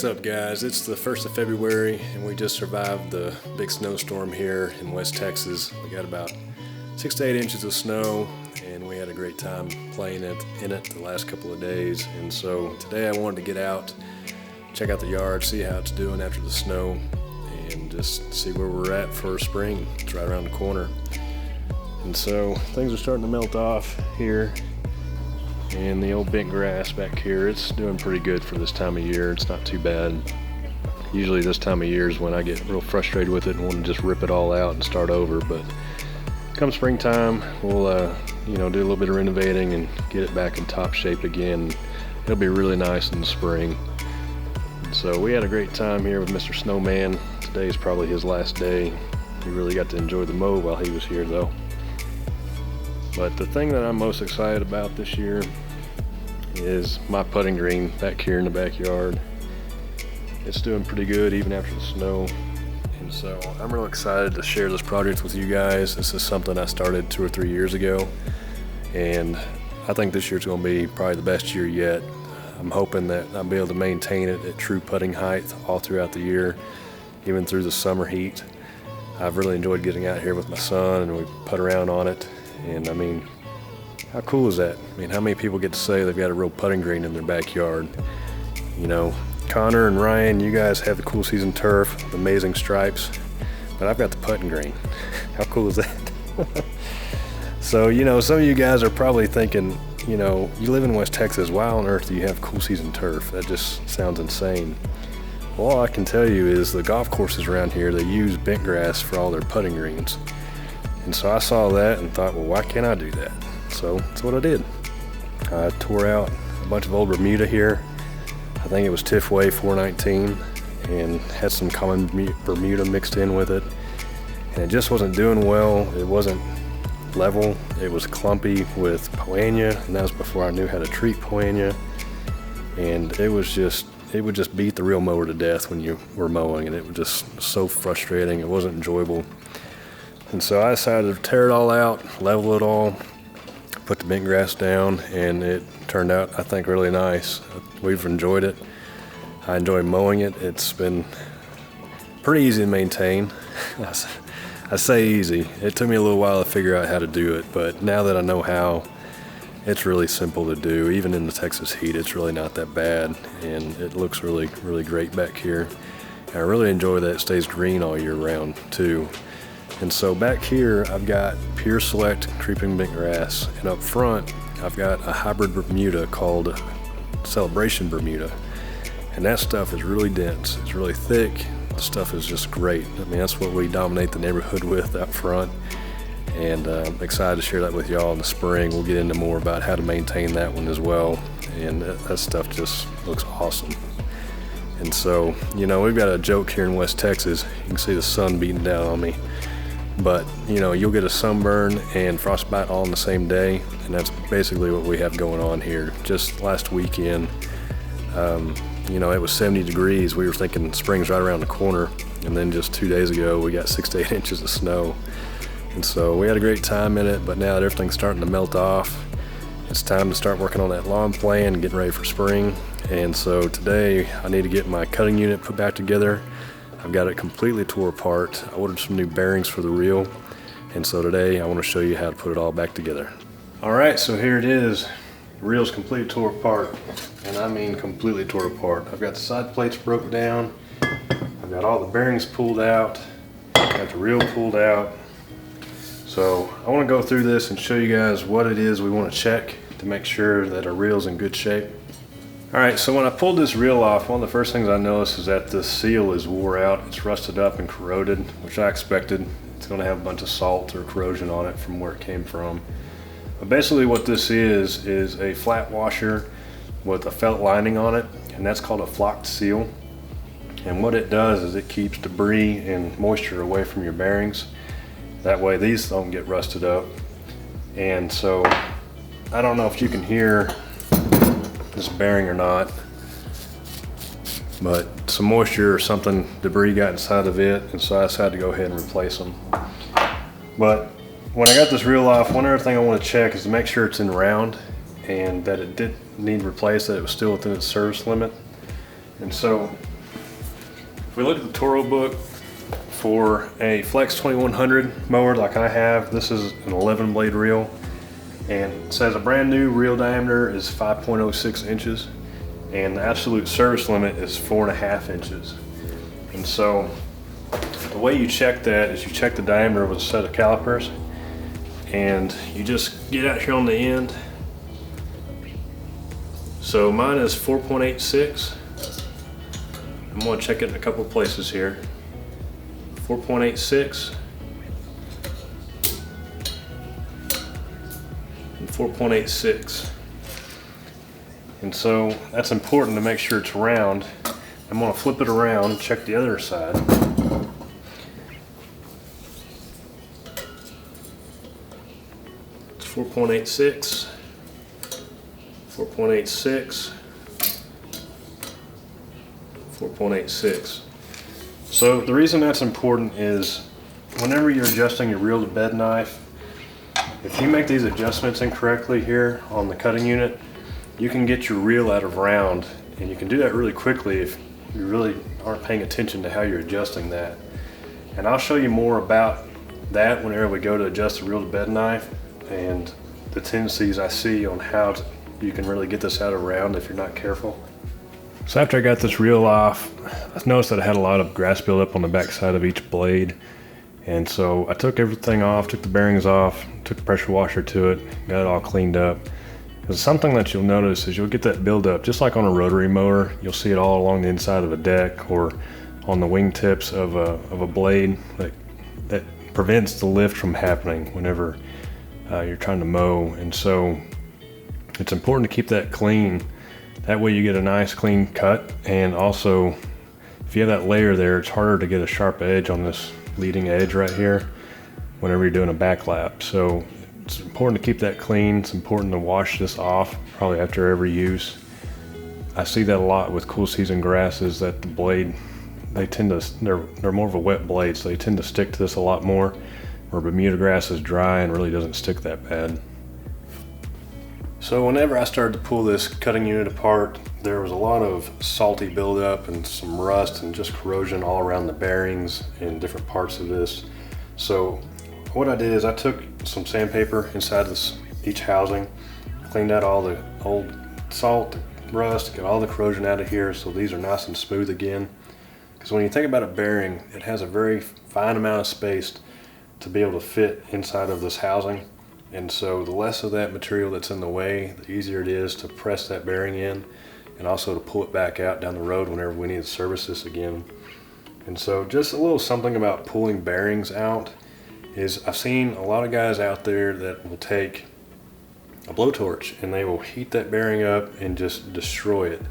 What's up, guys? It's the 1st of February and we just survived the big snowstorm here in West Texas. We got about 6 to 8 inches of snow and we had a great time playing in it the last couple of days. And so today I wanted to get out, check out the yard, see how it's doing after the snow, and just see where we're at for spring. It's right around the corner. And so things are starting to melt off here. And the old bent grass back here, it's doing pretty good for this time of year. It's not too bad. Usually this time of year is when I get real frustrated with it and want to just rip it all out and start over. But come springtime, we'll do a little bit of renovating and get it back in top shape again. It'll be really nice in the spring. And so we had a great time here with Mr. Snowman. Today is probably his last day. We really got to enjoy the mow while he was here though. But the thing that I'm most excited about this year is my putting green back here in the backyard. It's doing pretty good even after the snow. And so I'm real excited to share this project with you guys. This is something I started 2 or 3 years ago. And I think this year's gonna be probably the best year yet. I'm hoping that I'll be able to maintain it at true putting height all throughout the year, even through the summer heat. I've really enjoyed getting out here with my son and we putt around on it. And I mean, how cool is that? I mean, how many people get to say they've got a real putting green in their backyard? You know, Connor and Ryan, you guys have the cool season turf, the amazing stripes, but I've got the putting green. How cool is that? So, some of you guys are probably thinking, you live in West Texas, why on earth do you have cool season turf? That just sounds insane. Well, all I can tell you is the golf courses around here, they use bent grass for all their putting greens. And so I saw that and thought, well, why can't I do that? So that's what I did. I tore out a bunch of old Bermuda here. I think it was Tiffway 419 and had some common Bermuda mixed in with it. And it just wasn't doing well. It wasn't level. It was clumpy with poania, and that was before I knew how to treat poania. And it would just beat the real mower to death when you were mowing, and it was just so frustrating. It wasn't enjoyable. And so I decided to tear it all out, level it all, put the bent grass down, and it turned out, I think, really nice. We've enjoyed it. I enjoy mowing it. It's been pretty easy to maintain. I say easy. It took me a little while to figure out how to do it, but now that I know how, it's really simple to do. Even in the Texas heat, it's really not that bad, and it looks really, really great back here. And I really enjoy that it stays green all year round, too. And so back here, I've got Pure Select Creeping Bentgrass, and up front, I've got a hybrid Bermuda called Celebration Bermuda. And that stuff is really dense, it's really thick, the stuff is just great. I mean, that's what we dominate the neighborhood with out front. And I'm excited to share that with y'all in the spring. We'll get into more about how to maintain that one as well. And that stuff just looks awesome. And so, we've got a joke here in West Texas. You can see the sun beating down on me. But, you'll get a sunburn and frostbite all in the same day, and that's basically what we have going on here. Just last weekend, it was 70 degrees. We were thinking spring's right around the corner, and then just 2 days ago, we got 6 to 8 inches of snow. And so we had a great time in it, but now that everything's starting to melt off, it's time to start working on that lawn plan and getting ready for spring. And so today, I need to get my cutting unit put back together. I've got it completely tore apart. I ordered some new bearings for the reel, and so today I want to show you how to put it all back together. All right, so here it is. The reel's completely tore apart, and I mean completely tore apart. I've got the side plates broke down. I've got all the bearings pulled out. I've got the reel pulled out. So I want to go through this and show you guys what it is we want to check to make sure that our reel's in good shape. All right, so when I pulled this reel off, one of the first things I noticed is that the seal is wore out. It's rusted up and corroded, which I expected. It's gonna have a bunch of salt or corrosion on it from where it came from. But basically what this is a flat washer with a felt lining on it, and that's called a flocked seal. And what it does is it keeps debris and moisture away from your bearings. That way these don't get rusted up. And so, I don't know if you can hear this bearing or not, but some moisture or something, debris got inside of it, and so I decided to go ahead and replace them. But when I got this reel off, one other thing I want to check is to make sure it's in round and that it didn't need replaced, that it was still within its service limit. And so we look at the Toro book for a Flex 2100 mower like I have, this is an 11 blade reel, and it says a brand new reel diameter is 5.06 inches and the absolute service limit is 4.5 inches. And so the way you check that is you check the diameter with a set of calipers, and you just get out here on the end. So mine is 4.86. I'm going to check it in a couple of places here. 4.86 and 4.86. And so that's important to make sure it's round. I'm going to flip it around, check the other side. It's 4.86, 4.86, 4.86. So the reason that's important is whenever you're adjusting your reel to bed knife, if you make these adjustments incorrectly here on the cutting unit, you can get your reel out of round, and you can do that really quickly if you really aren't paying attention to how you're adjusting that. And I'll show you more about that whenever we go to adjust the reel to bed knife and the tendencies I see on how you can really get this out of round if you're not careful. So after I got this reel off, I noticed that I had a lot of grass buildup on the back side of each blade. And so I took everything off, took the bearings off, took the pressure washer to it, got it all cleaned up. Because something that you'll notice is you'll get that buildup, just like on a rotary mower, you'll see it all along the inside of a deck or on the wingtips of a blade that prevents the lift from happening whenever you're trying to mow. And so it's important to keep that clean. That way you get a nice clean cut, and also if you have that layer there, it's harder to get a sharp edge on this leading edge right here whenever you're doing a back lap. So it's important to keep that clean. It's important to wash this off probably after every use. I see that a lot with cool season grasses, that the blade, they're more of a wet blade, so they tend to stick to this a lot more, where Bermuda grass is dry and really doesn't stick that bad. So whenever I started to pull this cutting unit apart, there was a lot of salty buildup and some rust and just corrosion all around the bearings and different parts of this. So what I did is I took some sandpaper inside each housing, cleaned out all the old salt, rust, got all the corrosion out of here so these are nice and smooth again. Because when you think about a bearing, it has a very fine amount of space to be able to fit inside of this housing. And so the less of that material that's in the way, the easier it is to press that bearing in and also to pull it back out down the road whenever we need to service this again. And so just a little something about pulling bearings out is I've seen a lot of guys out there that will take a blowtorch and they will heat that bearing up and just destroy it.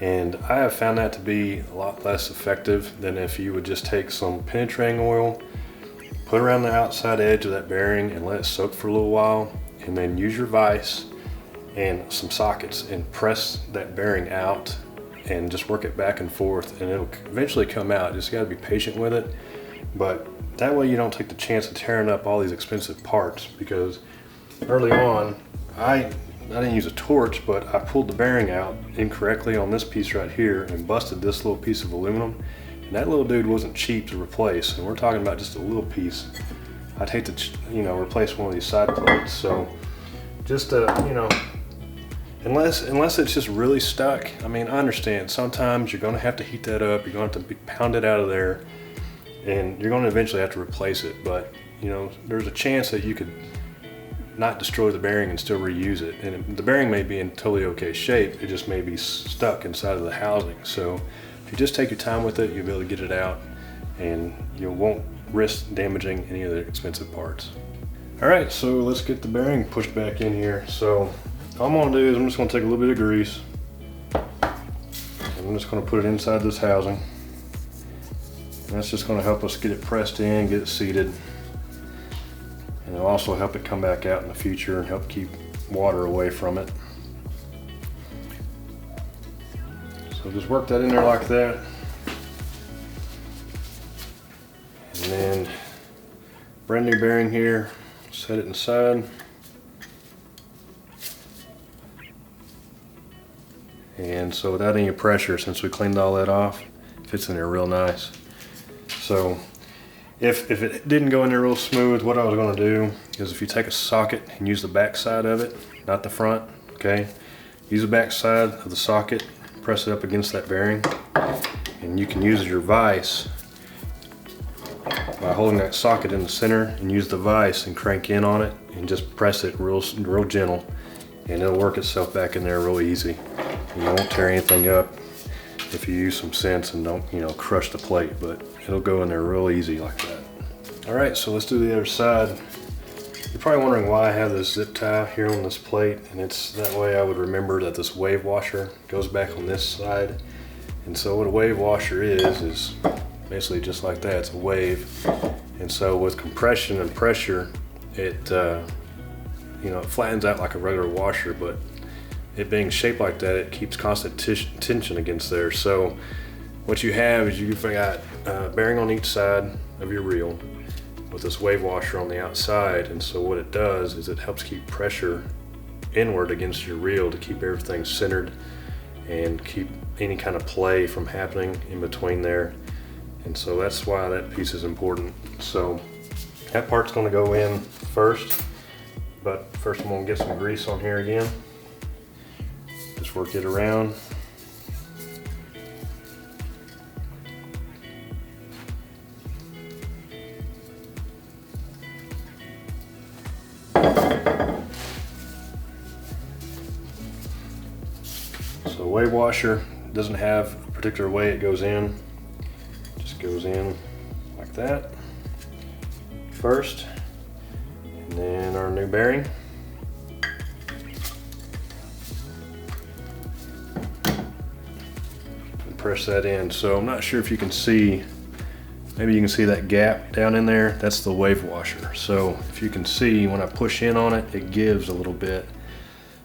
And I have found that to be a lot less effective than if you would just take some penetrating oil, put around the outside edge of that bearing and let it soak for a little while, and then use your vise and some sockets and press that bearing out and just work it back and forth, and it'll eventually come out. Just got to be patient with it, but that way you don't take the chance of tearing up all these expensive parts. Because early on I didn't use a torch, but I pulled the bearing out incorrectly on this piece right here and busted this little piece of aluminum. And that little dude wasn't cheap to replace, and we're talking about just a little piece. I'd hate to, replace one of these side plates. So just, unless it's just really stuck. I mean, I understand sometimes you're gonna have to heat that up, you're gonna have to pound it out of there, and you're gonna eventually have to replace it. But, there's a chance that you could not destroy the bearing and still reuse it. And the bearing may be in totally okay shape, it just may be stuck inside of the housing. So if you just take your time with it, you'll be able to get it out and you won't risk damaging any of the expensive parts. All right, so let's get the bearing pushed back in here. So all I'm gonna do is I'm just gonna take a little bit of grease and I'm just gonna put it inside this housing. And that's just gonna help us get it pressed in, get it seated. And it'll also help it come back out in the future and help keep water away from it. So just work that in there like that. And then brand new bearing here, set it inside. And so without any pressure, since we cleaned all that off, fits in there real nice. So if it didn't go in there real smooth, what I was going to do is if you take a socket and use the back side of it, not the front, okay? Use the back side of the socket, press it up against that bearing, and you can use your vise by holding that socket in the center and use the vise and crank in on it and just press it real gentle, and it'll work itself back in there real easy. You won't tear anything up if you use some sense and don't, you know, crush the plate, but it'll go in there real easy like that. All right, so let's do the other side. You're probably wondering why I have this zip tie here on this plate, and it's that way I would remember that this wave washer goes back on this side. And so what a wave washer is basically just like that, it's a wave. And so with compression and pressure, it you know, it flattens out like a regular washer, but it being shaped like that, it keeps constant tension against there. So what you have is you've got a bearing on each side of your reel with this wave washer on the outside. And so what it does is it helps keep pressure inward against your reel to keep everything centered and keep any kind of play from happening in between there. And so that's why that piece is important. So that part's going to go in first, but first I'm going to get some grease on here again. Just work it around. So wave washer doesn't have a particular way it goes in. Just goes in like that first, and then our new bearing. And press that in. So I'm not sure if you can see, maybe you can see that gap down in there. That's the wave washer. So if you can see, when I push in on it, it gives a little bit.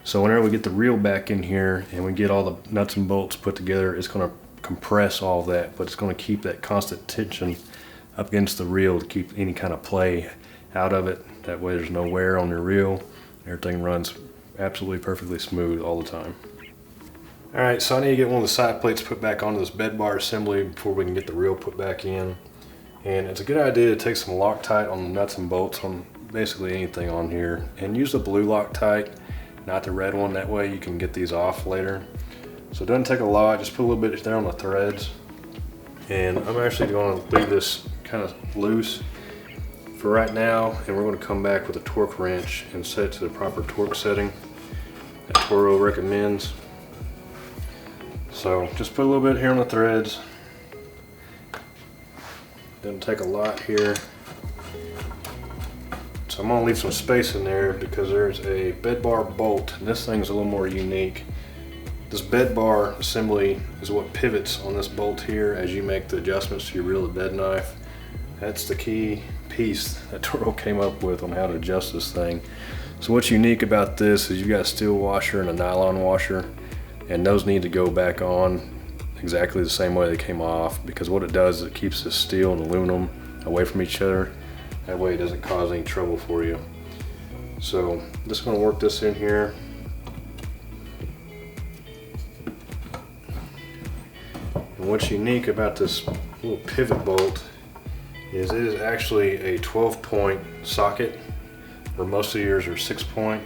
So whenever we get the reel back in here and we get all the nuts and bolts put together, it's going to compress all that, but it's going to keep that constant tension up against the reel to keep any kind of play out of it. That way there's no wear on your reel. Everything runs absolutely perfectly smooth all the time. All right, so I need to get one of the side plates put back onto this bed bar assembly before we can get the reel put back in. And it's a good idea to take some Loctite on the nuts and bolts on basically anything on here, and use the blue Loctite, not the red one. That way you can get these off later. So it doesn't take a lot, just put a little bit there on the threads. And I'm actually going to leave this kind of loose for right now, and we're going to come back with a torque wrench and set it to the proper torque setting that Toro recommends. So just put a little bit here on the threads. Doesn't take a lot here. So I'm going to leave some space in there because there's a bed bar bolt, and this thing's a little more unique. This bed bar assembly is what pivots on this bolt here as you make the adjustments to your reel and bed knife. That's the key piece that Toro came up with on how to adjust this thing. So what's unique about this is you've got a steel washer and a nylon washer, and those need to go back on exactly the same way they came off, because what it does is it keeps the steel and aluminum away from each other. That way it doesn't cause any trouble for you. So I'm just going to work this in here. And what's unique about this little pivot bolt is it is actually a 12-point socket, where most of yours are 6-point.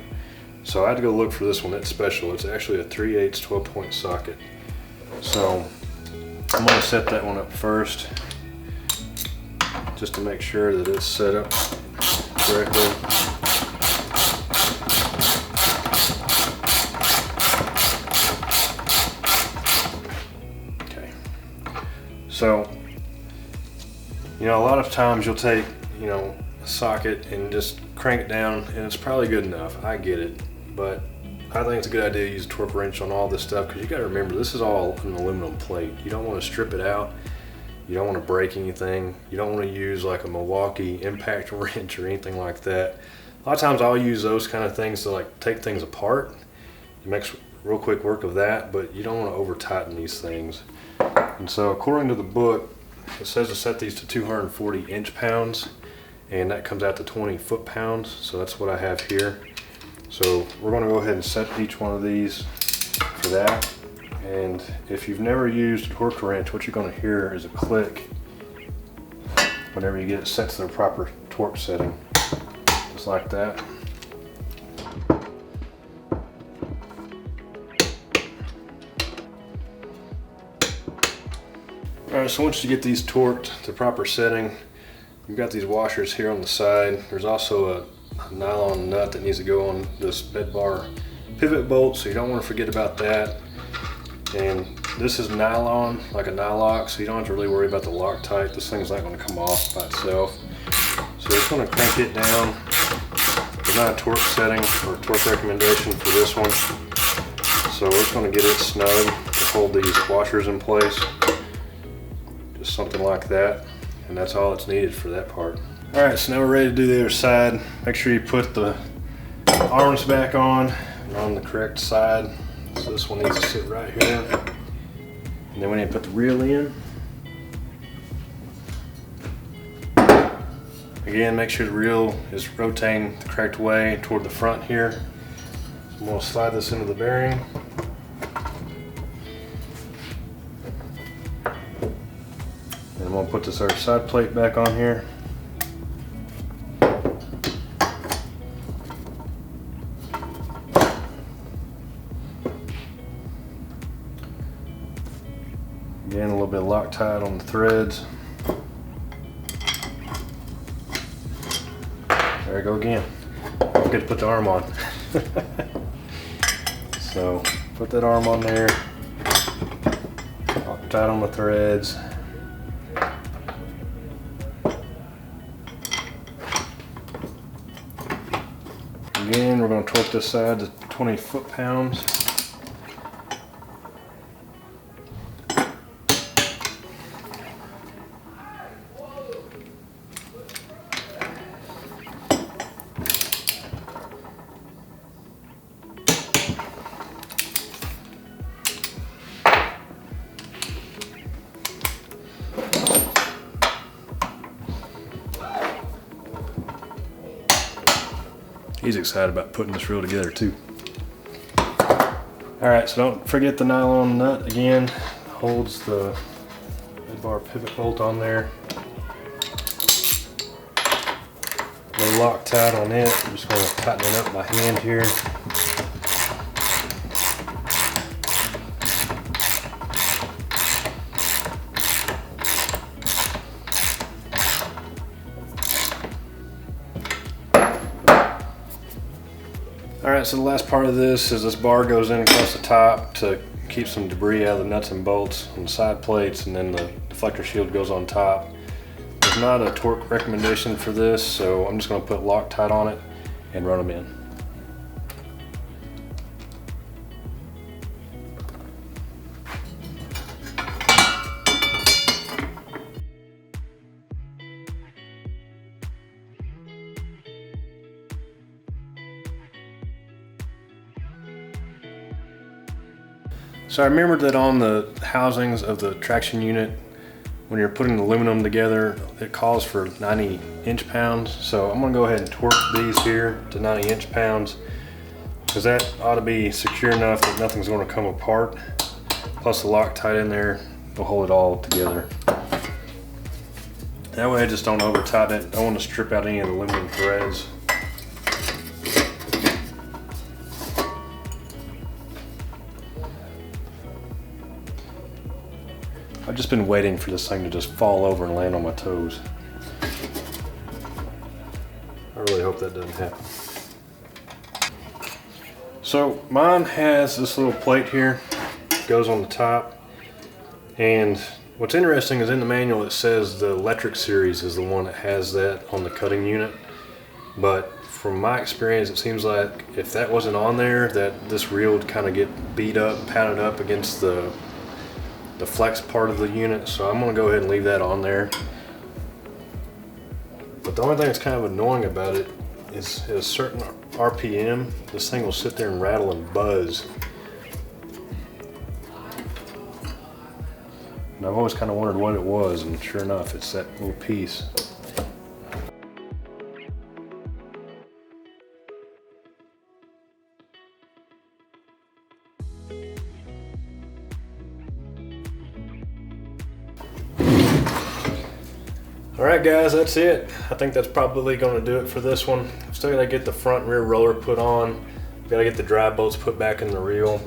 So I had to go look for this one. It's special. It's actually a 3/8 12-point socket. So I'm going to set that one up first, just to make sure that it's set up correctly. Okay. So, you know, a lot of times you'll take, you know, a socket and just crank it down, and it's probably good enough. I get it, but I think it's a good idea to use a torque wrench on all this stuff, because you got to remember this is all an aluminum plate. You don't want to strip it out. You don't want to break anything. You don't want to use like a Milwaukee impact wrench or anything like that. A lot of times I'll use those kind of things to like take things apart. It makes real quick work of that, but you don't want to over tighten these things. And so according to the book, it says to set these to 240 inch-pounds, and that comes out to 20 foot-pounds. So that's what I have here. So we're going to go ahead and set each one of these for that. And if you've never used a torque wrench, what you're going to hear is a click whenever you get it set to the proper torque setting, just like that. Alright, so once you get these torqued to proper setting, you've got these washers here on the side. There's also a nylon nut that needs to go on this bed bar pivot bolt, so you don't want to forget about that. And this is nylon, like a nylock, so you don't have to really worry about the Loctite. This thing's not going to come off by itself. So just going to crank it down. There's not a torque setting or torque recommendation for this one, so we're just going to get it snug to hold these washers in place. Just something like that, and that's all that's needed for that part. Alright, so now we're ready to do the other side. Make sure you put the arms back on the correct side. So this one needs to sit right here. And then we need to put the reel in. Again, make sure the reel is rotating the correct way toward the front here. So I'm going to slide this into the bearing. And I'm going to put this other side plate back on here. Again, a little bit of Loctite on the threads. There we go again. Don't forget to put the arm on. So put that arm on there. Loctite on the threads. Again, we're going to torque this side to 20 foot-pounds. He's excited about putting this reel together too. Alright, so don't forget the nylon nut again. Holds the bed bar pivot bolt on there. No Loctite on it. I'm just going to tighten it up by hand here. Alright, so the last part of this is this bar goes in across the top to keep some debris out of the nuts and bolts on the side plates, and then the deflector shield goes on top. There's not a torque recommendation for this, so I'm just going to put Loctite on it and run them in. So I remembered that on the housings of the traction unit, when you're putting the aluminum together, it calls for 90 inch-pounds. So I'm gonna go ahead and torque these here to 90 inch-pounds, because that ought to be secure enough that nothing's gonna come apart. Plus the Loctite in there will hold it all together. That way I just don't over tighten it. I don't want to strip out any of the aluminum threads. I've just been waiting for this thing to just fall over and land on my toes. I really hope that doesn't happen. So mine has this little plate here, goes on the top, and what's interesting is in the manual it says the electric series is the one that has that on the cutting unit, but from my experience it seems like if that wasn't on there, that this reel would kind of get beat up, pounded up against the flex part of the unit, so I'm going to go ahead and leave that on there. But the only thing that's kind of annoying about it is at a certain RPM, this thing will sit there and rattle and buzz. And I've always kind of wondered what it was, and sure enough, it's that little piece. Alright guys, that's it. I think that's probably going to do it for this one. Still got to get the front and rear roller put on. Got to get the drive bolts put back in the reel.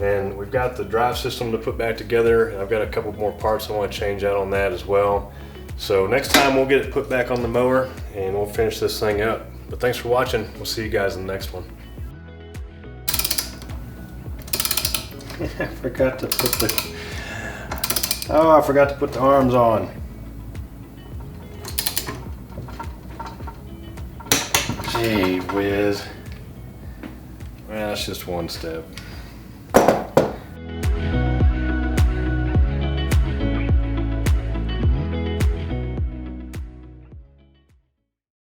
And we've got the drive system to put back together. And I've got a couple more parts I want to change out on that as well. So next time we'll get it put back on the mower and we'll finish this thing up. But thanks for watching. We'll see you guys in the next one. I forgot to put the arms on. Gee whiz. Well, that's just one step.